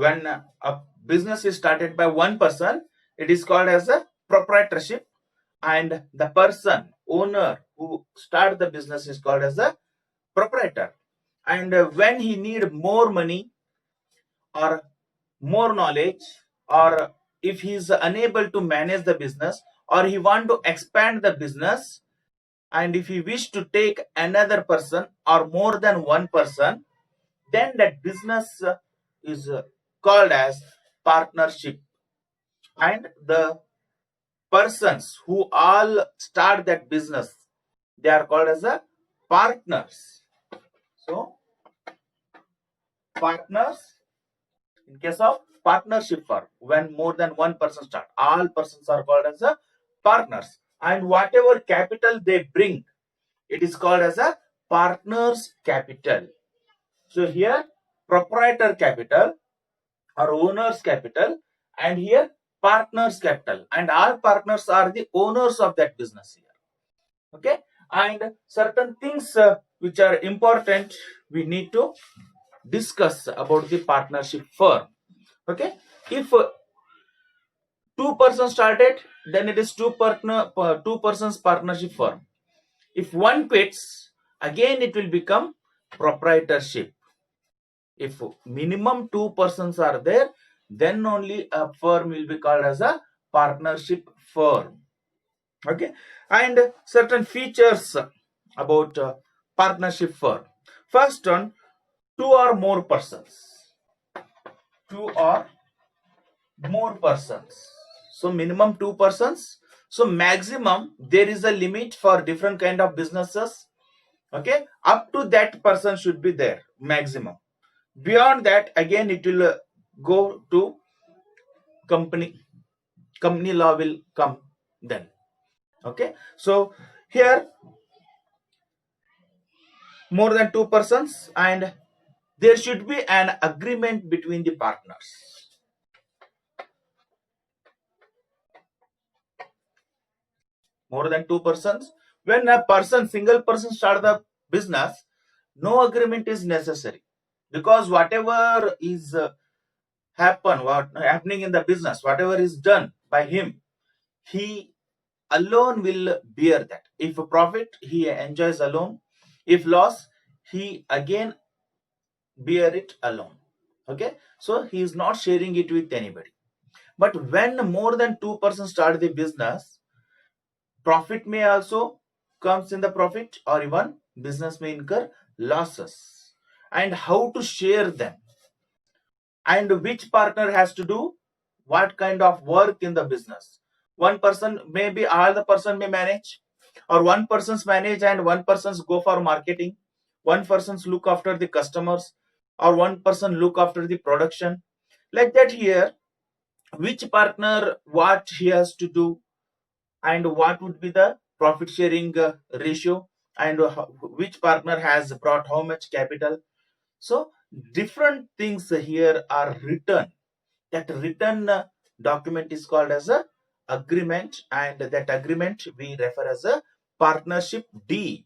when a business is started by one person, it is called as a proprietorship, and the person owner who start the business is called as a proprietor. And when he need more money or more knowledge, or if he is unable to manage the business, or he want to expand the business, and if he wish to take another person or more than one person, then that business is called as partnership. And the persons who all start that business, they are called as a partners. So partners, in case of partnership firm, when more than one person start, all persons are called as a partners, and whatever capital they bring, it is called as a partners capital. So here proprietor capital or owner's capital, and here partners capital, and all partners are the owners of that business here. Okay, and certain things which are important we need to discuss about the partnership firm. Okay, if two persons started, then it is two persons partnership firm. If one quits, again it will become proprietorship. If minimum two persons are there, then only a firm will be called as a partnership firm. Okay, and certain features about partnership firm. First one, two or more persons. Two or more persons. So minimum two persons. So maximum there is a limit for different kind of businesses. Okay, up to that person should be there maximum. Beyond that, again it will go to company law will come then. Okay, so here more than two persons, and there should be an agreement between the partners. More than two persons, when a single person start the business, no agreement is necessary, because whatever is happening in the business, whatever is done by him, he alone will bear that. If a profit, he enjoys alone. If loss, he again bear it alone. Okay, so he is not sharing it with anybody. But when more than two persons start the business, profit may also comes in the profit, or even business may incur losses, and how to share them, and which partner has to do what kind of work in the business. One person, maybe all the person may manage, or one person's manage and one person's go for marketing, one person's look after the customers, or one person look after the production, like that. Here which partner what he has to do, and what would be the profit sharing ratio, and which partner has brought how much capital. So different things here are written. That written document is called as a agreement, and that agreement we refer as a partnership deed.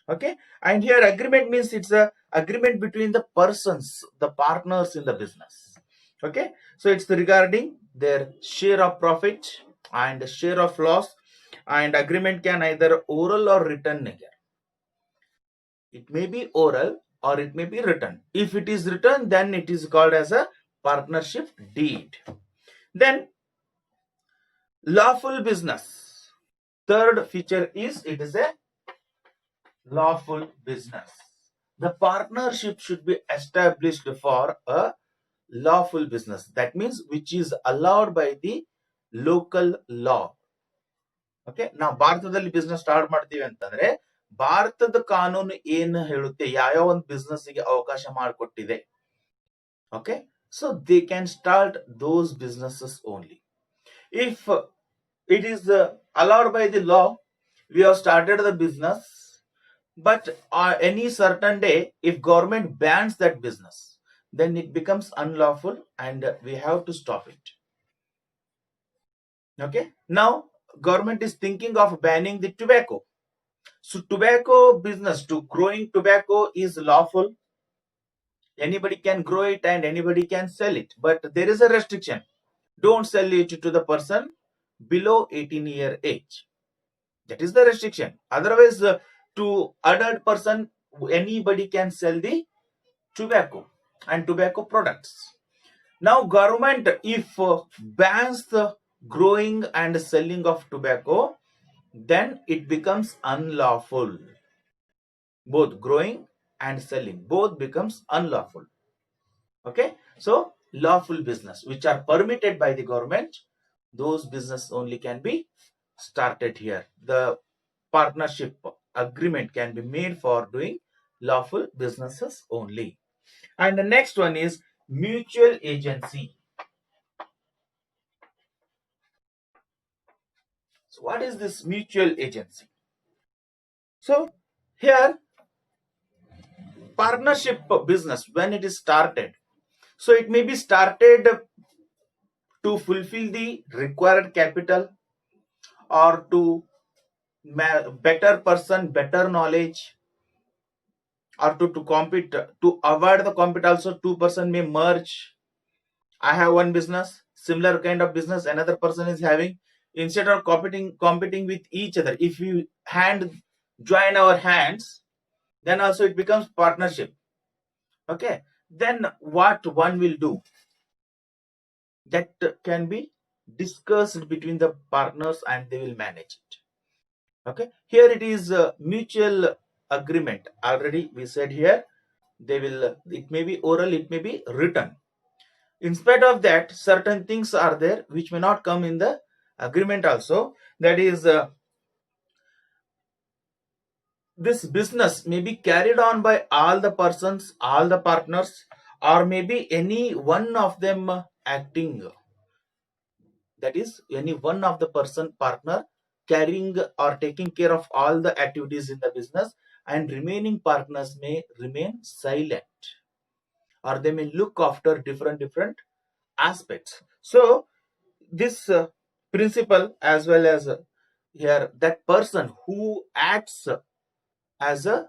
Okay, and here agreement means it's a agreement between the persons, the partners in the business. Okay, so it's regarding their share of profit and share of loss, and agreement can either oral or written here. It may be oral or it may be written. If it is written, then it is called as a partnership deed. Then lawful business. Third feature is it is a lawful business. The partnership should be established for a lawful business. That means which is allowed by the local law. Okay, ನಾವು ಭಾರತದಲ್ಲಿ business start ಮಾಡ್ತೀವಿ ಅಂತಂದ್ರೆ ಭಾರತದ ಕಾನೂನು ಏನು ಹೇಳುತ್ತೆ, ಯಾವ ಒಂದು ಬಿಸ್ನೆಸ್ ಗೆ ಅವಕಾಶ ಮಾಡಿಕೊಟ್ಟಿದೆ. Okay, so they can start those businesses only. If it is allowed by the law, we have started the business, but any certain day if government bans that business, then it becomes unlawful and we have to stop it. Okay, now government is thinking of banning the tobacco. So tobacco business, to growing tobacco is lawful, Anybody can grow it and anybody can sell it, but there is a restriction. Don't sell it to the person below 18-year age. That is the restriction. Otherwise, to adult person, anybody can sell the tobacco and tobacco products. Now, government, if bans the growing and selling of tobacco, then it becomes unlawful. Both growing and selling, both becomes unlawful. Okay, so lawful business which are permitted by the government, those business only can be started here. The partnership agreement can be made for doing lawful businesses only. And the next one is mutual agency. So what is this mutual agency? So here, partnership business, when it is started, so it may be started to fulfill the required capital, or to better person, better knowledge, or to compete, to avoid the compete also, two person may merge. I have one business, similar kind of business another person is having. Instead of competing with each other, if we join our hands, then also it becomes partnership. Okay, then what one will do, that can be discussed between the partners and they will manage it. Okay, here it is a mutual agreement. Already we said here, they will, it may be oral, it may be written. In spite of that, certain things are there which may not come in the agreement also. That is, this business may be carried on by all the persons, all the partners, or maybe any one of them acting. That is, any one of the person partner carrying or taking care of all the activities in the business, and remaining partners may remain silent, or they may look after different aspects. So this principle, as well as here, that person who acts as a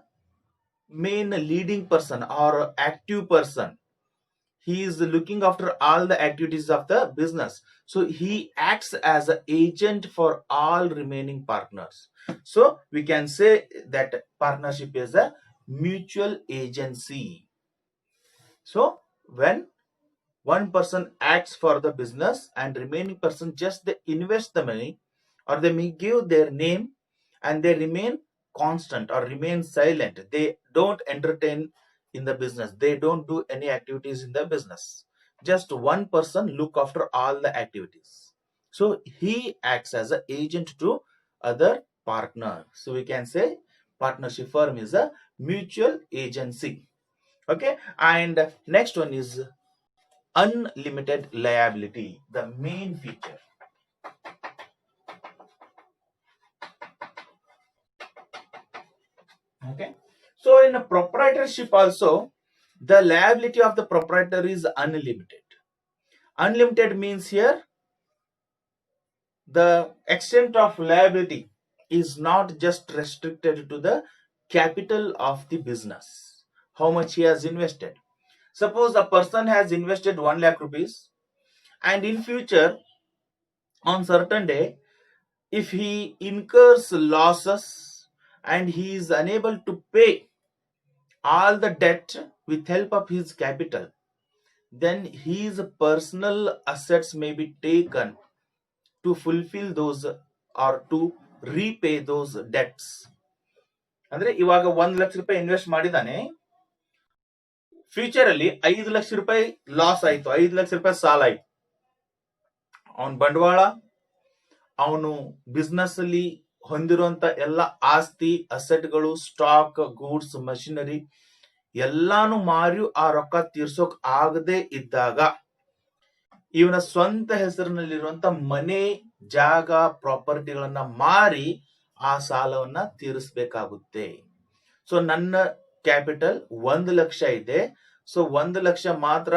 main leading person or active person, he is looking after all the activities of the business, so he acts as an agent for all remaining partners. So we can say that partnership is a mutual agency. So when one person acts for the business and remaining person just they invest the money, or they may give their name, and they remain constant or remain silent, they don't entertain in the business, they don't do any activities in the business, just one person look after all the activities, so he acts as an agent to other partner. So we can say partnership firm is a mutual agency. Okay, and next one is unlimited liability, the main feature. Okay, so in a proprietorship also, the liability of the proprietor is unlimited. Unlimited means here, the extent of liability is not just restricted to the capital of the business, how much he has invested. Suppose a person has invested 1 lakh rupees, and in future, on certain day, if he incurs losses and he is unable to pay all the debt with help of his capital, then his personal assets may be taken to fulfill those or to repay those debts. ಅಂದ್ರೆ ಇವಾಗ 1 ಲಕ್ಷ ರೂಪಾಯಿ invest ಮಾಡಿದಾನೆ, future ಅಲ್ಲಿ 5 ಲಕ್ಷ ರೂಪಾಯಿ loss ಆಯ್ತು, 5 ಲಕ್ಷ ರೂಪಾಯಿ ಸಾಲ ಆಯ್ತು. ಅವನ ಬಂಡವಾಳ, ಅವನು ಬಿಸ್ನೆಸ್ ಅಲ್ಲಿ ಹೊಂದಿರುವಂತ ಎಲ್ಲ ಆಸ್ತಿ, ಅಸೆಟ್ಗಳು, ಸ್ಟಾಕ್, ಗೂಡ್ಸ್, ಮಷಿನರಿ ಎಲ್ಲಾನು ಮಾರಿ ಆ ರೊಕ್ಕ ತೀರ್ಸೋಕ್ ಆಗದೆ ಇದ್ದಾಗ, ಇವನ ಸ್ವಂತ ಹೆಸರಿನಲ್ಲಿರುವಂತ ಮನೆ, ಜಾಗ, ಪ್ರಾಪರ್ಟಿಗಳನ್ನ ಮಾರಿ ಆ ಸಾಲವನ್ನ ತೀರಿಸಬೇಕಾಗುತ್ತೆ. ಸೊ ನನ್ನ ಕ್ಯಾಪಿಟಲ್ 1 ಲಕ್ಷ ಇದೆ, ಸೊ 1 ಲಕ್ಷ ಮಾತ್ರ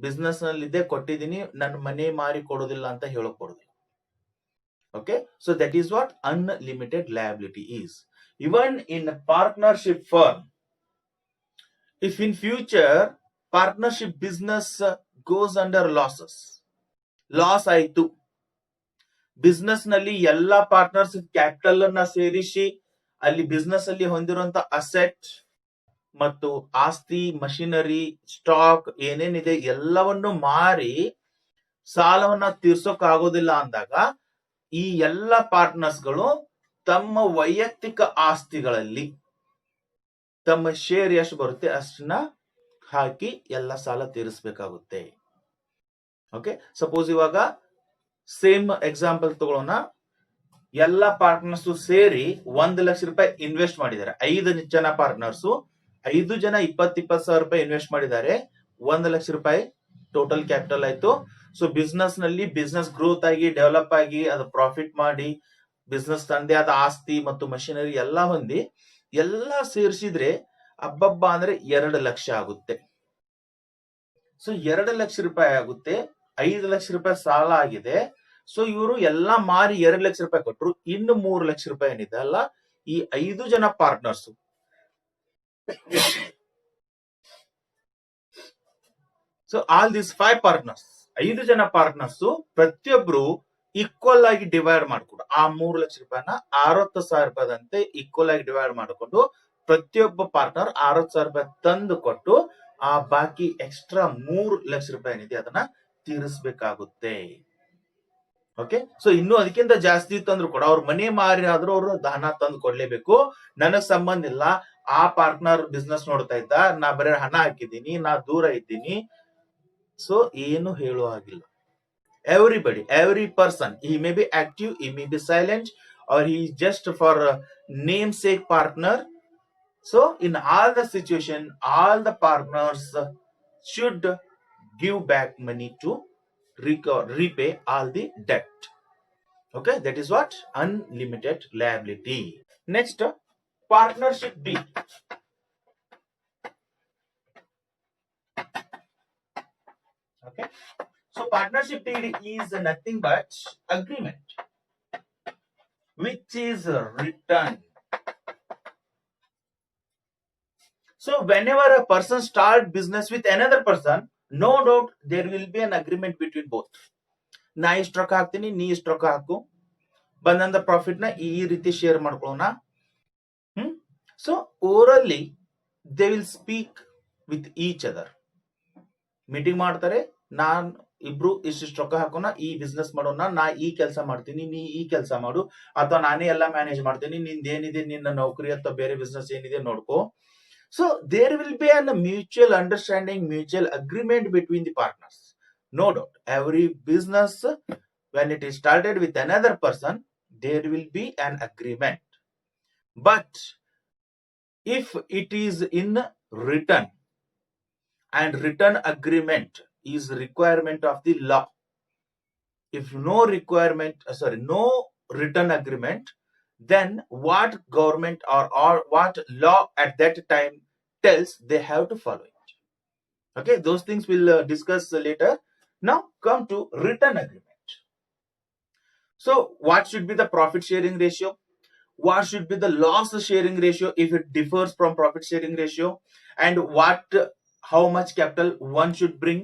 ಬಿಸ್ನೆಸ್ ನಲ್ಲಿದೆ, ಕೊಟ್ಟಿದ್ದೀನಿ, ನನ್ನ ಮನೆ ಮಾರಿ ಕೊಡೋದಿಲ್ಲ ಅಂತ ಹೇಳಕ್ ಕೊಡೋದಿಲ್ಲ. Okay, so that is what unlimited liability is. Even in a partnership firm, If in future partnership business goes under losses, loss ಆಯ್ತು, ಬಿಸ್ನೆಸ್ ನಲ್ಲಿ ಎಲ್ಲಾ ಪಾರ್ಟ್ನರ್ಸ್ ಕ್ಯಾಪಿಟಲ್ ಅನ್ನ ಸೇರಿಸಿ ಅಲ್ಲಿ ಬಿಸ್ನೆಸ್ ಅಲ್ಲಿ ಹೊಂದಿರುವಂತ ಅಸೆಟ್ ಮತ್ತು ಆಸ್ತಿ, ಮಷಿನರಿ, ಸ್ಟಾಕ್ ಏನೇನಿದೆ ಎಲ್ಲವನ್ನು ಮಾರಿ ಸಾಲವನ್ನ ತೀರ್ಸೋಕ್ ಆಗೋದಿಲ್ಲ ಅಂದಾಗ ಈ ಎಲ್ಲ ಪಾರ್ಟ್ನರ್ಸ್ ಗಳು ತಮ್ಮ ವೈಯಕ್ತಿಕ ಆಸ್ತಿಗಳಲ್ಲಿ ತಮ್ಮ ಶೇರ್ ಎಷ್ಟು ಬರುತ್ತೆ ಅಷ್ಟನ್ನ ಹಾಕಿ ಎಲ್ಲ ಸಾಲ ತೀರಿಸಬೇಕಾಗುತ್ತೆ. ಓಕೆ, ಸಪೋಸ್ ಇವಾಗ ಸೇಮ್ ಎಕ್ಸಾಂಪಲ್ ತಗೊಳ್ಳೋಣ. ಎಲ್ಲ ಪಾರ್ಟ್ನರ್ಸ್ ಸೇರಿ 1,00,000 ರೂಪಾಯಿ ಇನ್ವೆಸ್ಟ್ ಮಾಡಿದ್ದಾರೆ. 5 ಜನ ಪಾರ್ಟ್ನರ್ಸ್ 5 ಜನ 20,000 ಸಾವಿರ ರೂಪಾಯಿ ಇನ್ವೆಸ್ಟ್ ಮಾಡಿದ್ದಾರೆ. 1,00,000 ರೂಪಾಯಿ ಟೋಟಲ್ ಕ್ಯಾಪಿಟಲ್ ಆಯ್ತು. ಸೊ ಬಿಸ್ನೆಸ್ ನಲ್ಲಿ ಬಿಸ್ನೆಸ್ ಗ್ರೋತ್ ಆಗಿ ಡೆವಲಪ್ ಆಗಿ ಅದು ಪ್ರಾಫಿಟ್ ಮಾಡಿ ಬಿಸ್ನೆಸ್ ತಂದೆ ಆದ ಆಸ್ತಿ ಮತ್ತು ಮಷಿನರಿ ಎಲ್ಲ ಹೊಂದಿ ಎಲ್ಲ ಸೇರಿಸಿದ್ರೆ ಅಬ್ಬಬ್ಬ ಅಂದ್ರೆ 2 ಲಕ್ಷ ಆಗುತ್ತೆ. ಸೊ 2 ಲಕ್ಷ ರೂಪಾಯಿ ಆಗುತ್ತೆ. 5 ಲಕ್ಷ ರೂಪಾಯಿ ಸಾಲ ಆಗಿದೆ. ಸೊ ಇವರು ಎಲ್ಲಾ ಮಾರಿ 2 ಲಕ್ಷ ರೂಪಾಯಿ ಕೊಟ್ಟರು. ಇನ್ನು 3 ಲಕ್ಷ ರೂಪಾಯಿ ಏನಿದೆ ಅಲ್ಲ, ಈ 5 ಜನ partners so all this 5 partners 5 ಜನ ಪಾರ್ಟ್ನರ್ಸ್ ಪ್ರತಿಯೊಬ್ರು ಈಕ್ವಲ್ ಆಗಿ ಡಿವೈಡ್ ಮಾಡಿಕೊಂಡು ಆ 3 ಲಕ್ಷ ರೂಪಾಯಿನ 60,000 ರೂಪಾಯಿದಂತೆ ಈಕ್ವಲ್ ಆಗಿ ಡಿವೈಡ್ ಮಾಡಿಕೊಂಡು ಪ್ರತಿಯೊಬ್ಬ ಪಾರ್ಟ್ನರ್ 60,000 ರೂಪಾಯಿ ತಂದು ಕೊಟ್ಟು ಆ ಬಾಕಿ ಎಕ್ಸ್ಟ್ರಾ 3 ಲಕ್ಷ ರೂಪಾಯಿ ಏನಿದೆ ಅದನ್ನ ತೀರಿಸಬೇಕಾಗುತ್ತೆ. ಓಕೆ, ಸೊ ಇನ್ನು ಅದಕ್ಕಿಂತ ಜಾಸ್ತಿ ಇತ್ತಂದ್ರು ಕೂಡ ಅವ್ರ ಮನೆ ಮಾರಿ ಆದ್ರೂ ಅವರು ಹಣ ತಂದು ಕೊಡ್ಲೇಬೇಕು. ನನಗ್ ಸಂಬಂಧ ಇಲ್ಲ, ಆ ಪಾರ್ಟ್ನರ್ ಬಿಸ್ನೆಸ್ ನೋಡ್ತಾ ಇದ್ದ, ನಾ ಬರೀ ಹಣ ಹಾಕಿದ್ದೀನಿ, ನಾ ದೂರ ಇದ್ದೀನಿ. ಸೊ ಏನು ಹೇಳುವ ಹಾಗಿಲ್ಲ. Everybody, every person, he may be active, he may be silent, or he is just for namesake partner. So in all the situation, all the partners should give back money to repay all the debt. Okay, that is what unlimited liability. Next, partnership deed. Okay, so partnership deed is nothing but agreement which is written. So whenever a person start business with another person, no doubt there will be an agreement between both. ನಾ ಇಷ್ಟು ರೊಕ್ಕ ಹಾಕ್ತೀನಿ, ನೀ ಇಷ್ಟು ರೊಕ್ಕ ಹಾಕು, ಬಂದಂತ profit ನ ಈ ರೀತಿ ಶೇರ್ ಮಾಡ್ಕೊಳ್ಳೋಣ. So orally they will speak with each other. Meeting ಮಾಡ್ತಾರೆ, ನಾನ್ ಇಬ್ರು ಇಷ್ಟಿಷ್ಟು ರೊಕ್ಕ ಹಾಕೋಣ, ಈ ಬಿಸ್ನೆಸ್ ಮಾಡೋಣ, ನಾ ಈ ಕೆಲಸ ಮಾಡ್ತೀನಿ, ನೀ ಈ ಕೆಲಸ ಮಾಡು, ಅಥವಾ ನಾನೇ ಎಲ್ಲ ಮ್ಯಾನೇಜ್ ಮಾಡ್ತೀನಿ, ನಿಂದೇನಿದೆ ನಿನ್ನ ನೌಕರಿ ಅಥವಾ ಬೇರೆ ಬಿಸ್ನೆಸ್ ಏನಿದೆ ನೋಡ್ಕೋ. So there will be a mutual understanding, mutual agreement between the partners. No doubt, every business when it is started with another person, there will be an agreement. But if it is in written, and written agreement is requirement of the law. If no written agreement, then what government or what law at that time tells, they have to follow it. Okay, those things we'll discuss later. Now come to written agreement. So what should be the profit sharing ratio? What should be the loss sharing ratio if it differs from profit sharing ratio? And how much capital one should bring?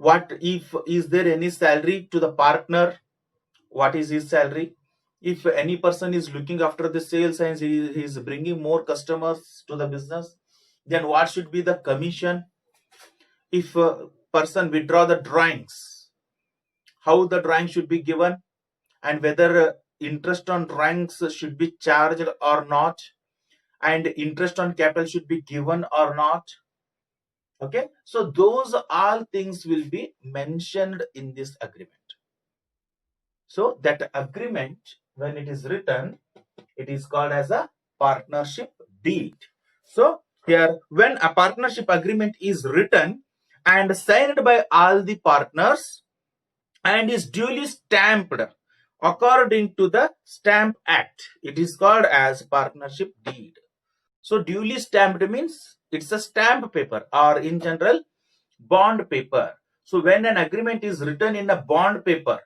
What if is there any salary to the partner? What is his salary? If any person is looking after the sales and he is bringing more customers to the business, then what should be the commission? If a person withdraw the drawings, how the drawing should be given, and whether interest on drawings should be charged or not, and interest on capital should be given or not. Okay, so those all things will be mentioned in this agreement. So that agreement, when it is written, it is called as a partnership deed. So here, when a partnership agreement is written and signed by all the partners and is duly stamped according to the Stamp Act, it is called as partnership deed. So duly stamped means it's a stamp paper, or in general bond paper. So when an agreement is written in a bond paper,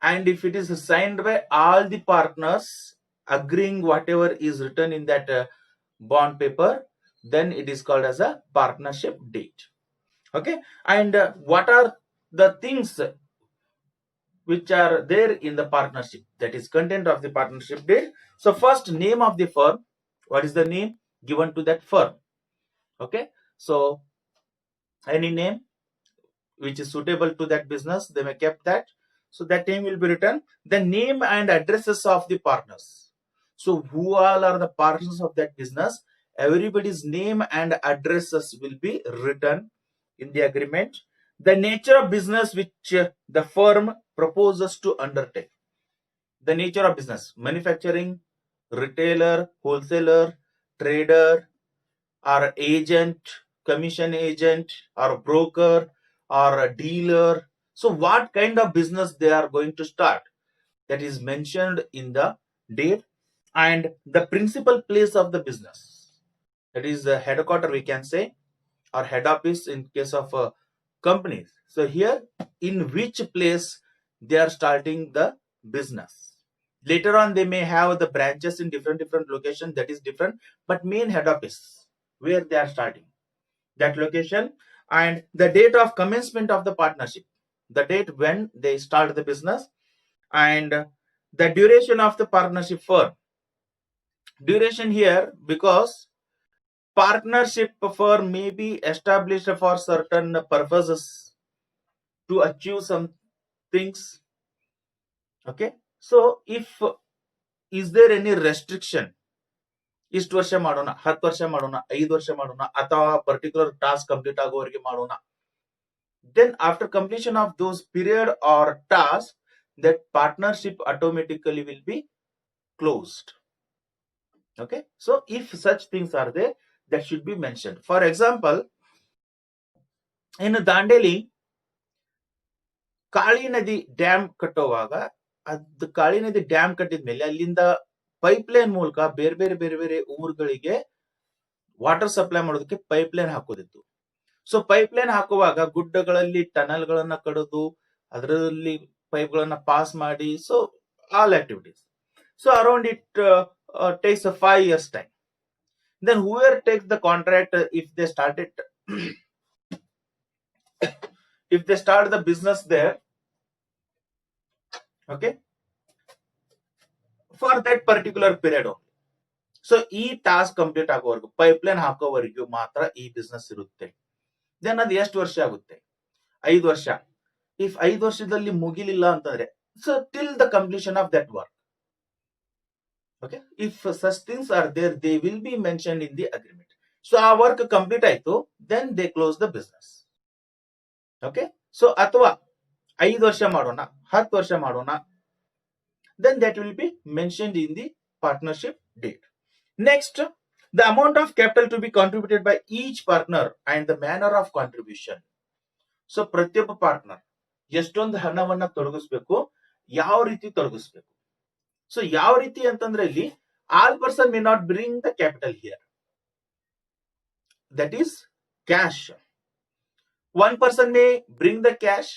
and if it is signed by all the partners agreeing whatever is written in that bond paper, then it is called as a partnership deed. Okay, and what are the things which are there in the partnership, that is content of the partnership deed? So first, name of the firm. What is the name given to that firm? Okay, so any name which is suitable to that business, they may keep that. So that name will be written. The name and addresses of the partners. So who all are the partners of that business? Everybody's name and addresses will be written in the agreement. The nature of business which the firm proposes to undertake. The nature of business: manufacturing, retailer, wholesaler, trader, or agent, commission agent, or broker, or a dealer. So what kind of business they are going to start, that is mentioned in the deed. And the principal place of the business, that is the headquarter, we can say, or head office in case of companies. So here, in which place they are starting the business. Later on, they may have the branches in different locations, that is different, but main head office where they are starting, that location. And the date of commencement of the partnership, the date when they start the business. And the duration of the partnership firm. Duration here, because partnership firm may be established for certain purposes to achieve some things. Okay, so if is there any restriction, ಇಷ್ಟು ವರ್ಷ ಮಾಡೋಣ, 10 ವರ್ಷ ಮಾಡೋಣ, 5 ವರ್ಷ ಮಾಡೋಣ, ಅಥವಾ particular task complete ಆಗೋವರೆಗೆ ಮಾಡೋಣ, then after completion of those period or task, that partnership automatically will be closed. Okay, so if such things are there, that should be mentioned. For example, in Dandeli, Kali ನದಿ dam ಕಟ್ಟುವಾಗ, ಅದು ಕಾಳಿ ನದಿ dam ಕಟ್ಟಿದ್ಮೇಲೆ ಅಲ್ಲಿಂದ pipeline ಮೂಲಕ ಬೇರೆ ಬೇರೆ ಊರುಗಳಿಗೆ water supply ಮಾಡೋದಕ್ಕೆ ಪೈಪ್ಲೈನ್ ಹಾಕೋದಿತ್ತು. ಸೊ ಪೈಪ್ಲೈನ್ ಹಾಕುವಾಗ ಗುಡ್ಡಗಳಲ್ಲಿ ಟನಲ್ ಗಳನ್ನ ಕಡಿದು ಅದರಲ್ಲಿ ಪೈಪ್ ಗಳನ್ನ ಪಾಸ್ ಮಾಡಿ, so all activities. So around it takes a 5 years time. Then whoever takes the contract, if they start the business there, okay, for that particular period only. So ಈ task complete ಆಗೋವರೆಗೂ, pipeline ಹಾಕೋವರೆಗೂ ಮಾತ್ರ ಈ business ಇರುತ್ತೆ. Then ಅದು ಎಷ್ಟು ವರ್ಷ ಆಗುತ್ತೆ? 5 ವರ್ಷ. ಇಫ್ 5 ವರ್ಷದಲ್ಲಿ ಮುಗಿಲಿಲ್ಲ ಅಂತಂದ್ರೆ, so till the completion of that work. Okay, if such things are there, they will be mentioned in the agreement. So ಆ ವರ್ಕ್ ಕಂಪ್ಲೀಟ್ ಆಯ್ತು, then they close the business. Okay, so ಅಥವಾ 5 ವರ್ಷ ಮಾಡೋಣ, 10 ವರ್ಷ ಮಾಡೋಣ, then that will be mentioned in the partnership deed. Next, the amount of capital to be contributed by each partner and the manner of contribution. So ಪ್ರತಿಯೊಬ್ಬ partner ಎಷ್ಟೊಂದು ಹಣವನ್ನ ತೊಡಗಿಸ್ಬೇಕು, ಯಾವ ರೀತಿ ತೊಡಗಿಸ್ಬೇಕು. ಸೊ ಯಾವ ರೀತಿ ಅಂತಂದ್ರೆ, ಇಲ್ಲಿ all person may not bring the capital here, that is cash. One person may bring the cash,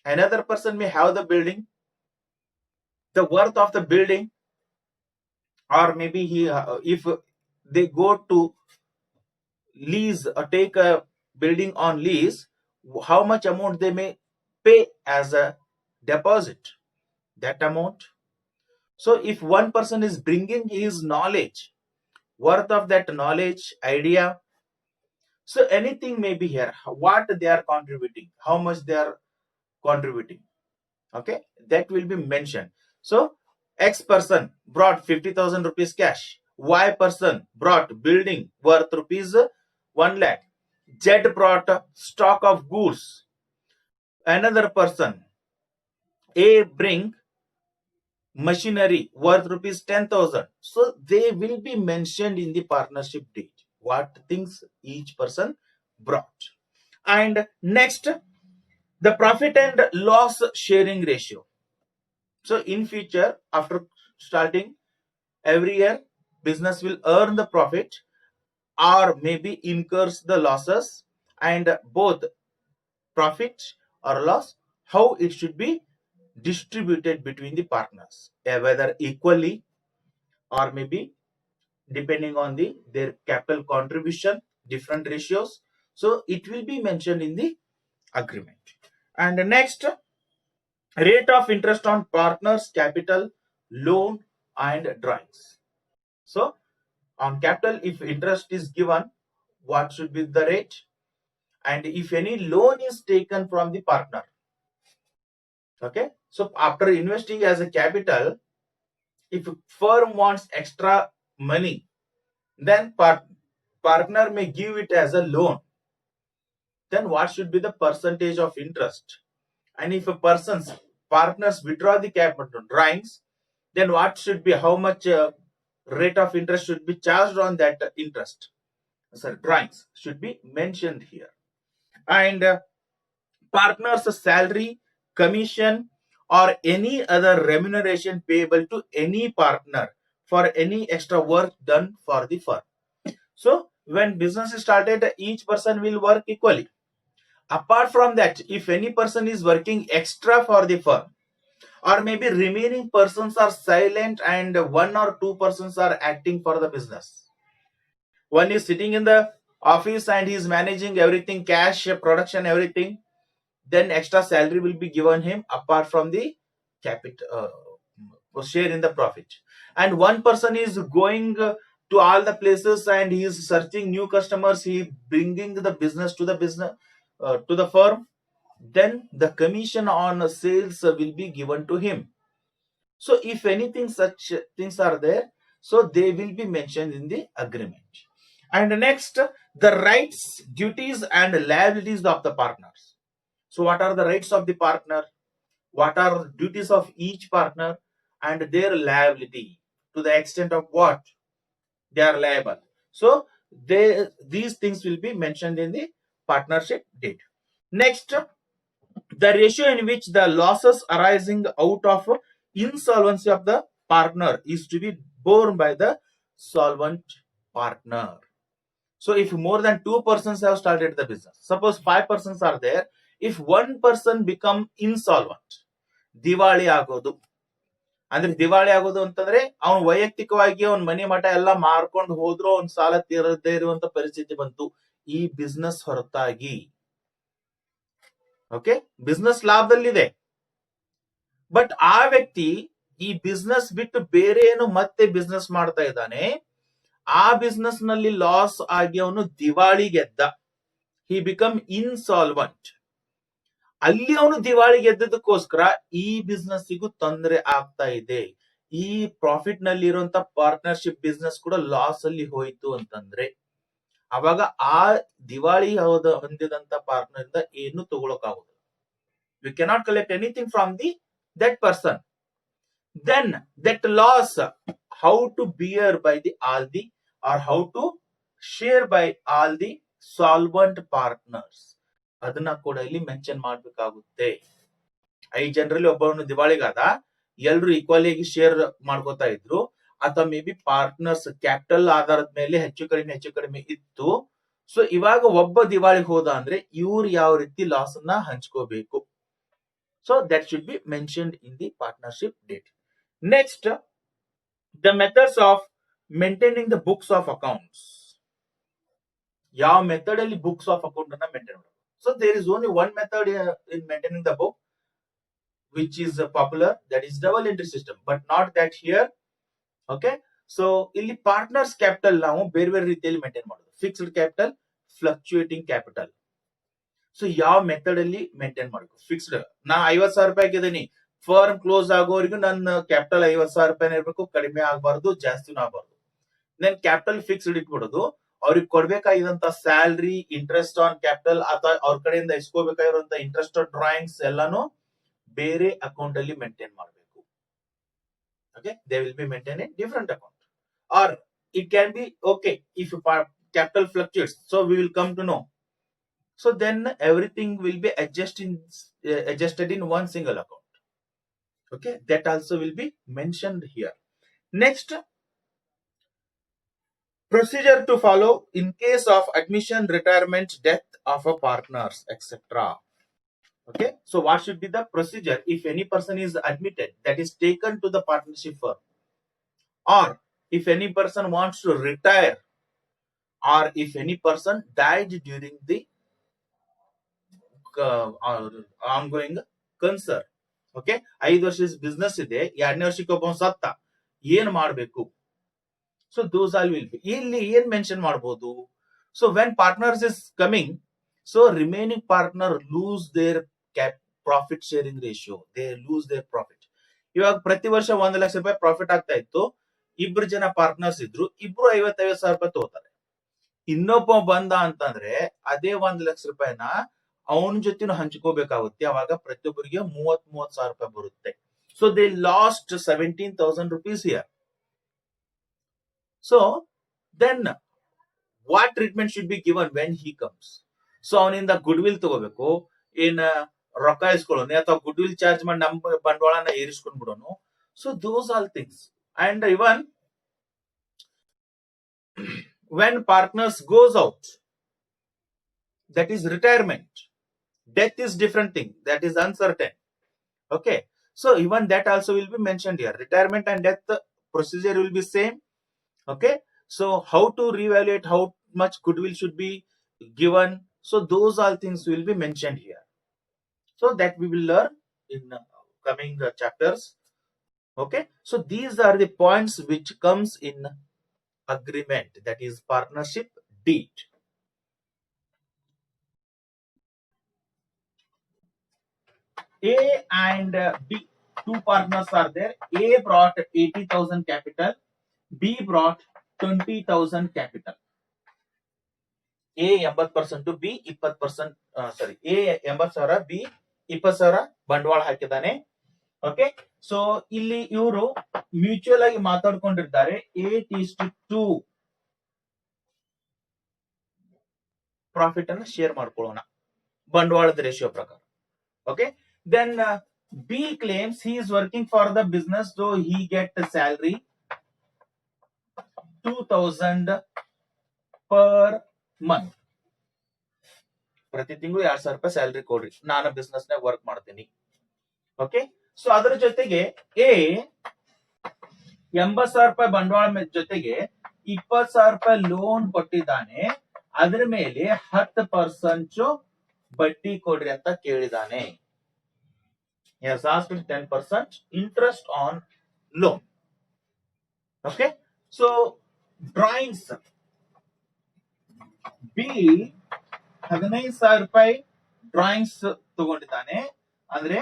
another person may have the building, the worth of the building, or maybe if they go to lease or take a building on lease, how much amount they may pay as a deposit, that amount. So if one person is bringing his knowledge, worth of that knowledge, idea, so anything may be here, what they are contributing, how much they are contributing. Okay, that will be mentioned. So X person brought 50,000 rupees cash, Y person brought building worth rupees 1 lakh, Z brought stock of goods, another person A bring machinery worth rupees 10,000. So they will be mentioned in the partnership deed, what things each person brought. And next, the profit and loss sharing ratio. So in future, after starting, every year business will earn the profit or maybe incurs the losses, and both profit or loss, how it should be distributed between the partners, whether equally or maybe depending on their capital contribution, different ratios. So it will be mentioned in the agreement. And next, rate of interest on partners capital, loan and drawings. So on capital, if interest is given, what should be the rate? And if any loan is taken from the partner, okay, so after investing as a capital, if firm wants extra money, then partner may give it as a loan. Then what should be the percentage of interest? And if a person's partners withdraw the capital drawings, then what should be, how much rate of interest should be charged on that interest? So drawings should be mentioned here. And partner's salary, commission, or any other remuneration payable to any partner for any extra work done for the firm. So when business is started, each person will work equally. Apart from that, if any person is working extra for the firm, or maybe remaining persons are silent and one or two persons are acting for the business. One is sitting in the office and he is managing everything, cash, production, everything. Then extra salary will be given him apart from the capital share in the profit. And one person is going to all the places and he is searching new customers. He is bringing the business to the firm. Then the commission on sales will be given to him. So if anything such things are there, so they will be mentioned in the agreement. And next, the rights, duties and liabilities of the partners. So what are the rights of the partner? What are the duties of each partner and their liability, to the extent of what they are liable? So these things will be mentioned in the partnership deed. Next, the ratio in which the losses arising out of insolvency of the partner is to be borne by the solvent partner. So if more than two persons have started the business, suppose 5 persons are there, if one person become insolvent, ದಿವಾಳಿ ಆಗೋದು, ಅಂದ್ರೆ ದಿವಾಳಿ ಆಗೋದು ಅಂತಂದ್ರೆ ಅವನು ವೈಯಕ್ತಿಕವಾಗಿ ಅವನ ಮನೆ ಮಠ ಎಲ್ಲ ಮಾರ್ಕೊಂಡು ಹೋದ್ರು, ಅವನ್ ಸಾಲ ತೀರದೇ ಇರುವಂತ ಪರಿಸ್ಥಿತಿ ಬಂತು ಈ ಬಿಸ್ನೆಸ್ ಹೊರತಾಗಿ. ಓಕೆ, ಬಿಸ್ನೆಸ್ ಲಾಭದಲ್ಲಿದೆ, ಬಟ್ ಆ ವ್ಯಕ್ತಿ ಈ ಬಿಸ್ನೆಸ್ ಬಿಟ್ಟು ಬೇರೆ ಏನು ಮತ್ತೆ ಬಿಸ್ನೆಸ್ ಮಾಡ್ತಾ ಇದ್ದಾನೆ, ಆ ಬಿಸ್ನೆಸ್ ನಲ್ಲಿ ಲಾಸ್ ಆಗಿ ಅವನು ದಿವಾಳಿಗೆದ್ದ, ಹಿ ಬಿಕಮ್ ಇನ್ಸಾಲ್ವೆಂಟ್. ಅಲ್ಲಿ ಅವನು ದಿವಾಳಿಗೆದ್ದದಕ್ಕೋಸ್ಕರ ಈ ಬಿಸ್ನೆಸ್ಸಿಗೂ ತೊಂದರೆ ಆಗ್ತಾ ಇದೆ, ಈ ಪ್ರಾಫಿಟ್ ನಲ್ಲಿ ಇರುವಂತ ಪಾರ್ಟ್ನರ್ಶಿಪ್ ಬಿಸ್ನೆಸ್ ಕೂಡ ಲಾಸ್ ಅಲ್ಲಿ ಹೋಯ್ತು ಅಂತಂದ್ರೆ, ಅವಾಗ ಆ ದಿವಾಳಿ ಹೊಂದಿದಂತ ಪಾರ್ಟ್ನರ್ ಇಂದ ಏನು ತಗೊಳಕಾಗುದಿಲ್ಲ. You cannot collect anything from that person. Then that loss, how to bear by or how to share by all the solvent partners, ಅದನ್ನ ಕೂಡ ಇಲ್ಲಿ ಮೆನ್ಷನ್ ಮಾಡ್ಬೇಕಾಗುತ್ತೆ. 5 ಜನರಲ್ಲಿ ಒಬ್ಬನು ದಿವಾಳಿಗಾದ, ಎಲ್ರು ಈಕ್ವಲಿ ಆಗಿ ಶೇರ್ ಮಾಡ್ಕೋತಾ ಇದ್ರು, ಅಥವಾ ಮೇ ಬಿ ಪಾರ್ಟ್ನರ್ಸ್ ಕ್ಯಾಪಿಟಲ್ ಆಧಾರದ ಮೇಲೆ ಹೆಚ್ಚು ಕಡಿಮೆ ಇತ್ತು. ಸೊ ಇವಾಗ ಒಬ್ಬ ದಿವಾಳಿ ಹೋದ ಅಂದ್ರೆ ಇವ್ರು ಯಾವ ರೀತಿ ಲಾಸ್ ಅನ್ನ ಹಂಚ್ಕೋಬೇಕು. So that should be mentioned in the partnership deed. Next, the methods of maintaining the books of accounts. ಯಾವ ಮೆಥಡ್ ಅಲ್ಲಿ ಬುಕ್ಸ್ ಆಫ್ ಅಕೌಂಟ್ ಅನ್ನ ಮೇಂಟೈನ್ ಮಾಡಬೇಕು. So there is only one method in maintaining the book which is popular, that is double entry system, but not that here. Okay, so ಇಲ್ಲಿ partners capital ನಾವು ಬೇರೆ ಬೇರೆ ರೀತಿಯಲ್ಲಿ maintain ಮಾಡೋದು. Fixed capital, fluctuating capital. So ಯಾವ method ಅಲ್ಲಿ maintain ಮಾಡಬೇಕು? Fixed, ನಾ 50,000 ರೂಪಾಯಿ ಹಾಕಿದೀನಿ, ಫರ್ಮ್ ಕ್ಲೋಸ್ ಆಗೋವರೆಗೂ ನನ್ನ ಕ್ಯಾಪಿಟಲ್ 50,000 ರೂಪಾಯಿ ಇರಬೇಕು, ಕಡಿಮೆ ಆಗಬಾರ್ದು, ಜಾಸ್ತಿನೂ ಆಗಬಾರ್ದು. ದೆನ್ ಕ್ಯಾಪಿಟಲ್ ಫಿಕ್ಸ್ಡ್ ಇಟ್ಬಿಡೋದು. ಅವ್ರಿಗೆ ಕೊಡ್ಬೇಕಾಗಿದಂತ ಸ್ಯಾಲರಿ, ಇಂಟ್ರೆಸ್ಟ್ ಆನ್ ಕ್ಯಾಪಿಟಲ್ ಅಥವಾ ಅವ್ರ ಕಡೆಯಿಂದ ಇಸ್ಕೋಬೇಕಾಗಿರುವಂತ ಇಂಟ್ರೆಸ್ಟ್ ಡ್ರಾಯಿಂಗ್ಸ್ ಎಲ್ಲಾನು ಬೇರೆ ಅಕೌಂಟ್ ಅಲ್ಲಿ ಮೇಂಟೈನ್ ಮಾಡಬೇಕು. Okay, they will be maintain in different account, or it can be okay if capital fluctuates, so we will come to know. So then everything will be adjusted in one single account. Okay, that also will be mentioned here. Next, procedure to follow in case of admission, retirement, death of a partners, etc. Okay, so what should be the procedure if any person is admitted, that is taken to the partnership firm, or if any person wants to retire or if any person died during the ongoing concern. Okay 5 ವರ್ಷದ business ಇದೆ, 2ನೇ ವರ್ಷಕ್ಕೆ ಒಬ್ಬ ಸತ್ತ, ಏನ್ ಮಾಡಬೇಕು? So those all will be. ಇಲ್ಲಿ ಏನ್ ಮೆನ್ಷನ್ ಮಾಡಬಹುದು? So when partners is coming, so remaining partner lose their profit sharing ratio, they lose their profit. ಇವಾಗ ಪ್ರತಿ ವರ್ಷ 1 ಲಕ್ಷ ರೂಪಾಯಿ ಪ್ರಾಫಿಟ್ ಆಗ್ತಾ ಇತ್ತು, ಇಬ್ರು ಜನ ಪಾರ್ಟ್ನರ್ಸ್ ಇದ್ರು, ಇಬ್ರು 50,000 ರೂಪಾಯಿ ತಗೋತಾರೆ. ಇನ್ನೊಬ್ಬ ಬಂದ ಅಂತಂದ್ರೆ ಅದೇ 1 ಲಕ್ಷ ರೂಪಾಯಿನ ಅವನ ಜೊತೆನೂ ಹಂಚ್ಕೋಬೇಕಾಗುತ್ತೆ. ಅವಾಗ ಪ್ರತಿಯೊಬ್ಬರಿಗೆ 30,000 ರೂಪಾಯಿ ಬರುತ್ತೆ. So they lost 17,000 rupees here. So then what treatment should be given when he comes? So ಅವನಿಂದ ಗುಡ್ ವಿಲ್ ತಗೋಬೇಕು, ಏನ್ ರೊಕ್ಕ ಇಸ್ಕೊಳ್ಳೋನು ಅಥವಾ ಗುಡ್ ವಿಲ್ ಚಾರ್ಜ್ ಮಾಡಿ ನಮ್ಮ ಬಂಡವಾಳನ ಏರಿಸ್ಕೊಂಡ್ ಬಿಡೋನು. So those all things. And even when partners goes out, that is retirement. Death is different thing, that is uncertain. Okay, so even that also will be mentioned here. Retirement and death procedure will be same. Okay, so how to reevaluate, how much goodwill should be given, so those all things will be mentioned here. So that we will learn in coming chapters. Okay, so these are the points which comes in agreement, that is partnership deed. A and B, two partners are there. A brought 80,000 capital, B brought 20,000 capital. A 80%, B 20%, sorry, A 80,000, B 20,000 ಬಂಡವಾಳ ಹಾಕಿದಾನೆ. Okay, so ಇಲ್ಲಿ ಇವರು mutual ಆಗಿ ಮಾತಾಡ್ಕೊಂಡಿರ್ತಾರೆ. 8:2 profit ಅನ್ನು share ಮಾಡ್ಕೊಳ್ಳೋಣ ಬಂಡವಾಳದ ratio ಪ್ರಕಾರ. Okay, then B claims he is working for the business, though he get a salary 2,000 per month. ಪ್ರತಿ ತಿಂಗಳು 2,000 ರೂಪಾಯಿ ಸ್ಯಾಲರಿ ಕೊಡ್ರಿ, ನಾನು ಬಿಸ್ನೆಸ್ ನಾಗ ವರ್ಕ್ ಮಾಡ್ತೀನಿ. ಓಕೆ, ಸೊ ಅದರ ಜೊತೆಗೆ ಎ 80,000 ರೂಪಾಯಿ ಬಂಡವಾಳ ಜೊತೆಗೆ 20,000 ರೂಪಾಯಿ ಲೋನ್ ಕೊಟ್ಟಿದ್ದಾನೆ. ಅದರ ಮೇಲೆ 10% ಬಡ್ಡಿ ಕೊಡ್ರಿ ಅಂತ ಕೇಳಿದಾನೆ. He has asked 10% interest on loan. Okay, so drawings. B 15,000 ರೂಪಾಯಿ ಡ್ರಾಯಿಂಗ್ಸ್ ತಗೊಂಡಿದ್ದಾನೆ, ಅಂದ್ರೆ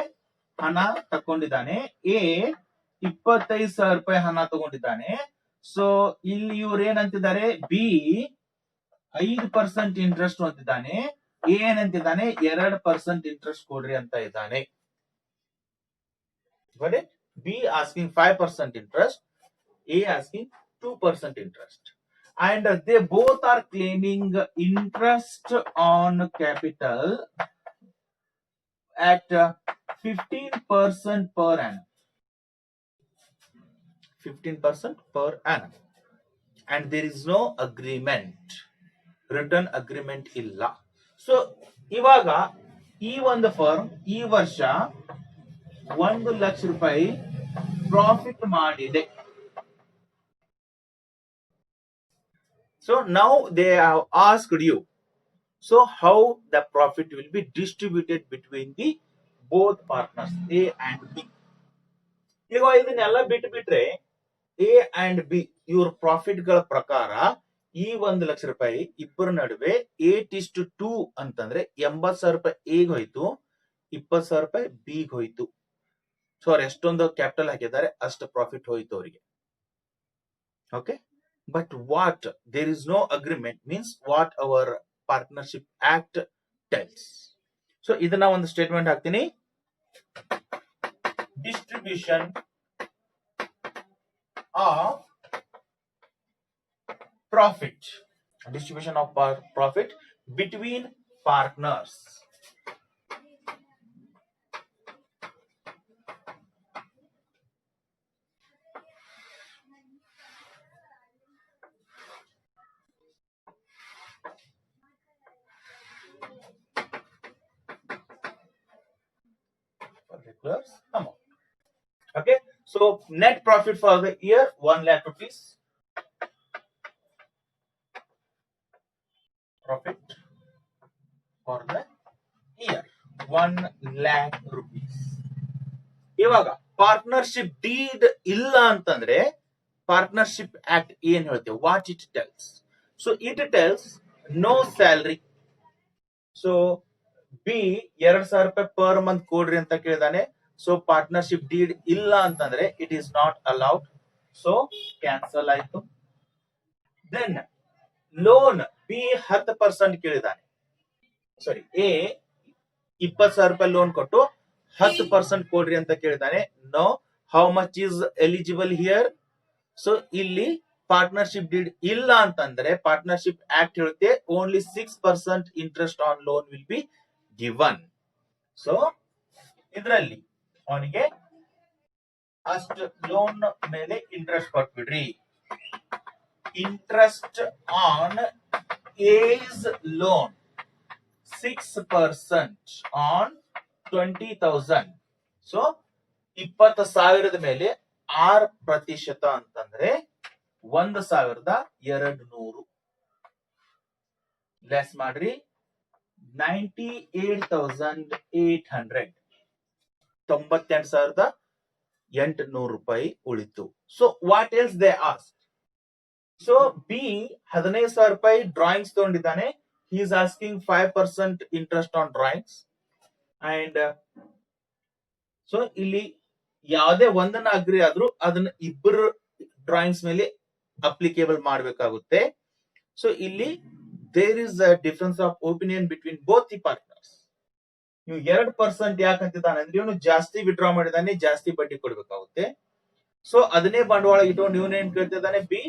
ಹಣ ತಗೊಂಡಿದ್ದಾನೆ. ಎ 25,000 ರೂಪಾಯಿ ಹಣ ತಗೊಂಡಿದ್ದಾನೆ. ಸೊ ಇಲ್ಲಿ ಇವ್ರು ಏನಂತಿದ್ದಾರೆ? ಬಿ 5% ಇಂಟ್ರೆಸ್ಟ್ ಅಂತಿದ್ದಾನೆ, ಎ ಏನಂತಿದ್ದಾನೆ? 2% ಇಂಟ್ರೆಸ್ಟ್ ಕೊಡ್ರಿ ಅಂತ ಇದ್ದಾನೆ. Got it? B asking 5% interest, A asking 2% interest, and they both are claiming interest on capital at 15% per annum. 15% per annum, and there is no agreement, written agreement illa. So ಇವಾಗ ಈ ಒಂದು firm ಈ ವರ್ಷ 1 ಲಕ್ಷ ರೂಪಾಯಿ profit ಮಾಡಿದೆ. So now they have asked you, so how the profit will be distributed between the both partners A and B. ಈಗ ಇದನ್ನೆಲ್ಲ ಬಿಟ್ರೆ ಎ ಅಂಡ್ ಬಿ ಇವ್ರ ಪ್ರಾಫಿಟ್ ಗಳ ಪ್ರಕಾರ ಈ 1 ಲಕ್ಷ ರೂಪಾಯಿ ಇಬ್ಬರ ನಡುವೆ 8:2 ಅಂತಂದ್ರೆ 80,000 ರೂಪಾಯಿ ಎಗ್ ಹೋಯ್ತು, 20,000 ರೂಪಾಯಿ ಬಿಗ್ ಹೋಯ್ತು. ಸೊ ಅವ್ರು ಎಷ್ಟೊಂದು ಕ್ಯಾಪಿಟಲ್ ಹಾಕಿದ್ದಾರೆ ಅಷ್ಟು ಪ್ರಾಫಿಟ್ ಹೋಯ್ತು ಅವರಿಗೆ. Okay, but what there is no agreement means what our partnership act tells. So ಇದನ್ನ ಒಂದು ಸ್ಟೇಟ್ಮೆಂಟ್ ಹಾಕ್ತೀನಿ. Distribution of profit, distribution of profit between partners. Amount. Okay, so net profit for the year 1 lakh rupees. 1 lakh rupees. ಇವಾಗ partnership deed ಇಲ್ಲ ಅಂತಂದ್ರೆ partnership act ಏನ್ ಹೇಳ್ತೇವೆ, what it tells? So it tells no salary. So be 2,000 ರೂಪಾಯಿ per month ಕೊಡ್ರಿ ಅಂತ ಕೇಳಿದಾನೆ. So partnership deed ಇಲ್ಲ ಅಂತಂದ್ರೆ it is not allowed. So cancel ಆಯ್ತು. ದೆನ್ ಲೋನ್ ಬಿ 10% ಕೇಳಿದಾನೆ. ಸಾರಿ, ಎ 20,000 ರೂಪಾಯಿ ಲೋನ್ ಕೊಟ್ಟು 10% ಕೊಡ್ರಿ ಅಂತ ಕೇಳಿದಾನೆ. No. How much is eligible here? So ಇಲ್ಲಿ ಪಾರ್ಟ್ನರ್ಶಿಪ್ ಡೀಡ್ ಇಲ್ಲ ಅಂತಂದ್ರೆ ಪಾರ್ಟ್ನರ್ಶಿಪ್ ಆಕ್ಟ್ ಹೇಳುತ್ತೆ only 6% interest on loan will be given. So ಇದರಲ್ಲಿ ಅವನಿಗೆ ಅಷ್ಟು ಲೋನ್ ಮೇಲೆ ಇಂಟ್ರೆಸ್ಟ್ ಕೊಟ್ಬಿಡ್ರಿ. Interest on as loan 6% on 20,000. So 20,000 ಮೇಲೆ 6% ಅಂತಂದ್ರೆ 1,200 ಲೆಸ್ ಮಾಡ್ರಿ. 98,800 98,800 ರೂಪಾಯಿ ಉಳಿತು. So what else they ask? So B 15,000 ರೂಪಾಯಿ ಡ್ರಾಯಿಂಗ್ಸ್ ತಗೊಂಡಿದ್ದಾನೆ. he is asking 5% interest on drawings. And so ಇಲ್ಲಿ ಯಾವುದೇ ಒಂದನ್ನ ಅಗ್ರಿ ಆದ್ರೂ ಅದನ್ನ ಇಬ್ಬರು ಡ್ರಾಯಿಂಗ್ಸ್ ಮೇಲೆ ಅಪ್ಲಿಕೇಬಲ್ ಮಾಡಬೇಕಾಗುತ್ತೆ. ಸೊ ಇಲ್ಲಿ there is a difference of opinion between both the partners. ನೀವು 2% ಯಾಕಂತಿದ್ದಾನೆ ಅಂದ್ರೆ ಇವನು ಜಾಸ್ತಿ ವಿಡ್ರಾ ಮಾಡಿದಾನೆ, ಜಾಸ್ತಿ ಬಡ್ಡಿ ಕೊಡ್ಬೇಕಾಗುತ್ತೆ. ಸೊ ಅದನ್ನೇ ಬಂಡವಾಳ ಇಟ್ಕೊಂಡು ಇವನೇನ್ ಕೇಳ್ತಿದ್ದಾನೆ, ಬಿ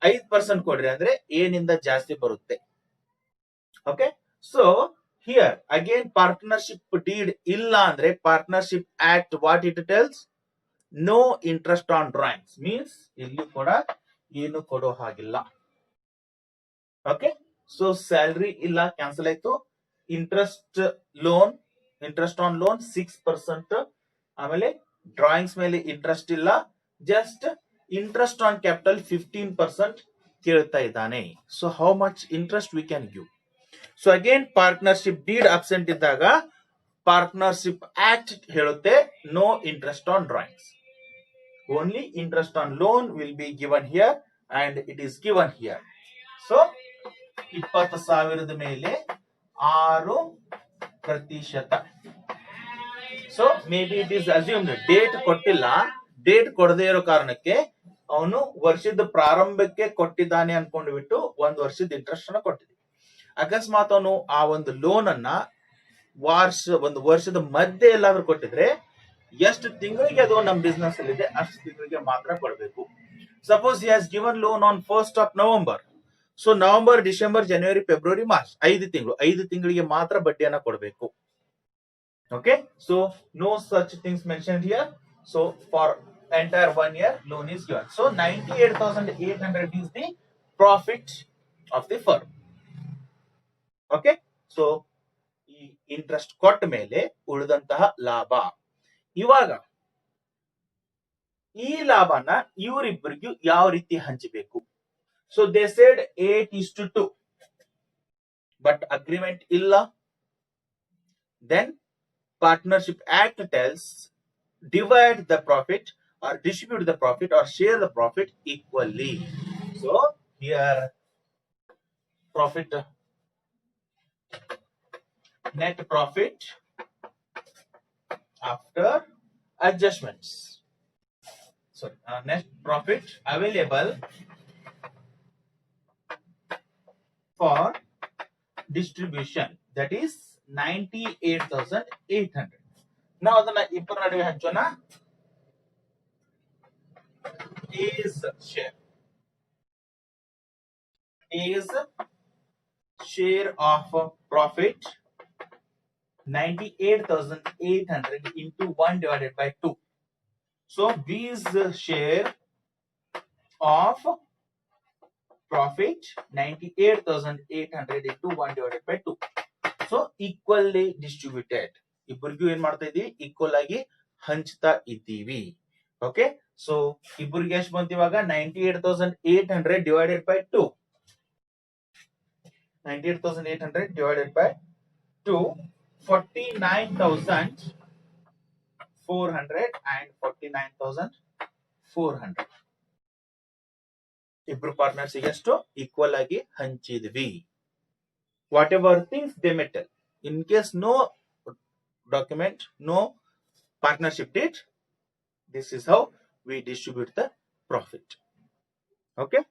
5% ಕೊಡ್ರಿ ಅಂದ್ರೆ ಏನಿಂದ ಜಾಸ್ತಿ ಬರುತ್ತೆ. Okay. So here again partnership deed ಇಲ್ಲ ಅಂದ್ರೆ partnership act what it tells, no interest on drawings means ಇಲ್ಲಿ ಕೂಡ ಏನು ಕೊಡೋ ಹಾಗಿಲ್ಲ. ಓಕೆ. ಸೊ ಸ್ಯಾಲರಿ ಇಲ್ಲ, ಕ್ಯಾನ್ಸಲ್ ಆಯ್ತು. Interest on loan 6%. ಆಮೇಲೆ ಡ್ರಾಯಿಂಗ್ಸ್ ಮೇಲೆ ಇಂಟ್ರೆಸ್ಟ್ ಇಲ್ಲ, ಜಸ್ಟ್ ಇಂಟ್ರೆಸ್ಟ್ ಆನ್ ಕ್ಯಾಪಿಟಲ್ 15% ಕೇಳ್ತಾ ಇದ್ದಾನೆ. So how much interest we can give? So again partnership deed absent ಇದ್ದಾಗ ಪಾರ್ಟ್ನರ್ಶಿಪ್ ಆಕ್ಟ್ ಹೇಳುತ್ತೆ no interest on drawings, only interest on loan will be given here and it is given here. So 20,000 ಮೇಲೆ 6%. So may be it is assumed, date ಕೊಟ್ಟಿಲ್ಲ. Date ಕೊಡದೇ ಇರೋ ಕಾರಣಕ್ಕೆ ಅವನು ವರ್ಷದ ಪ್ರಾರಂಭಕ್ಕೆ ಕೊಟ್ಟಿದ್ದಾನೆ ಅನ್ಕೊಂಡು ಬಿಟ್ಟು 1 ವರ್ಷದ ಇಂಟ್ರೆಸ್ಟ್ ಅನ್ನ ಕೊಟ್ಟಿದ್ದೆ. ಅಕಸ್ಮಾತ್ ಅವನು ಆ ಒಂದು ಲೋನ್ ಅನ್ನ ಒಂದು ವರ್ಷದ ಮಧ್ಯೆ ಎಲ್ಲಾದ್ರೂ ಕೊಟ್ಟಿದ್ರೆ ಎಷ್ಟು ತಿಂಗಳಿಗೆ ಅದು ನಮ್ಮ ಬಿಸ್ನೆಸ್ ಅಲ್ಲಿ ಇದೆ ಅಷ್ಟು ತಿಂಗಳಿಗೆ ಮಾತ್ರ ಕೊಡಬೇಕು. Suppose he has given loan on 1st of November. So November, December, ಜನವರಿ, ಫೆಬ್ರವರಿ, ಮಾರ್ಚ್ 5 ತಿಂಗಳಿಗೆ ಮಾತ್ರ ಬಡ್ಡಿಯನ್ನ ಕೊಡಬೇಕು. Okay. So no such things mentioned here. So for entire 1 year loan is given. So 98,800 is the profit of the firm. Okay. So ಈ interest ಕೊಟ್ಟ ಮೇಲೆ ಉಳಿದಂತಹ ಲಾಭ. ಇವಾಗ ಈ ಲಾಭನ ಇವರಿಬ್ಬರಿಗೂ ಯಾವ ರೀತಿ ಹಂಚಬೇಕು? So they said 8:2, but agreement ಇಲ್ಲ. Then partnership act tells divide the profit or distribute the profit or share the profit equally. So here profit, net profit after adjustments. Sorry, net profit available for distribution, that is 98,800. ನಾವು ಅದನ್ನ ಇಬ್ಬರ ನಡುವೆ ಹಂಚೋಣ. is share of profit 98,800 into 1 divided by 2. So B's share of profit 98,800 into 1 divided by 2. So equally distributed. ಇಬ್ಬರಿಗೂ ಏನ್ ಮಾಡ್ತಾ ಇದೀವಿ? Equal ಆಗಿ ಹಂಚ್ತಾ ಇದ್ದೀವಿ. ಓಕೆ. ಸೊ ಇಬ್ಬರಿಗೆ ಎಷ್ಟು ಬಂತು ಇವಾಗ? 98,800 divided by 2. 98,800 divided by 2 49,400 and 49,400 ಇಬ್ರು ಪಾರ್ಟ್ನರ್ಸ್ ಎಷ್ಟು ಈಕ್ವಲ್ ಆಗಿ ಹಂಚಿದ್ವಿ. Whatever things they may tell, in case no document, no partnership deed, this is how we distribute the profit. Okay.